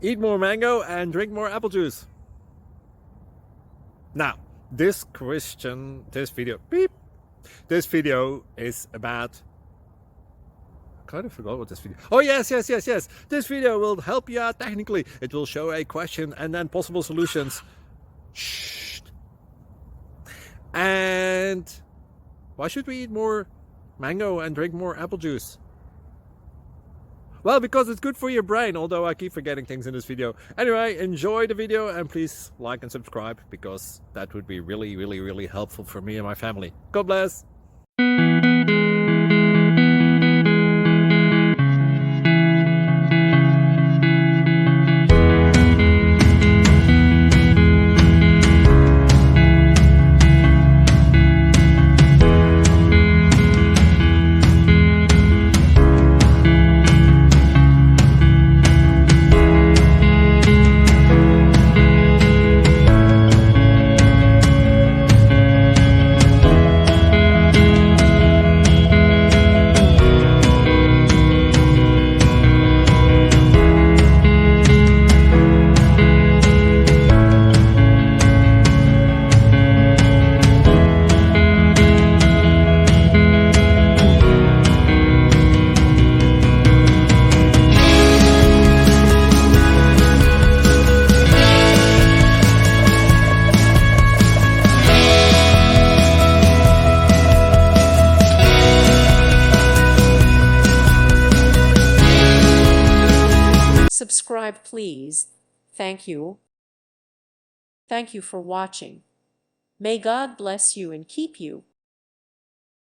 Eat more mango and drink more apple juice. Now, this video is about, I kind of forgot what this video. Oh, yes. This video will help you out technically. It will show a question and then possible solutions. Shh. And why should we eat more mango and drink more apple juice? Well, because it's good for your brain, although I keep forgetting things in this video. Anyway, enjoy the video and please like and subscribe, because that would be really helpful for me and my family. God bless! Subscribe, please. Thank you. Thank you for watching. May God bless you and keep you.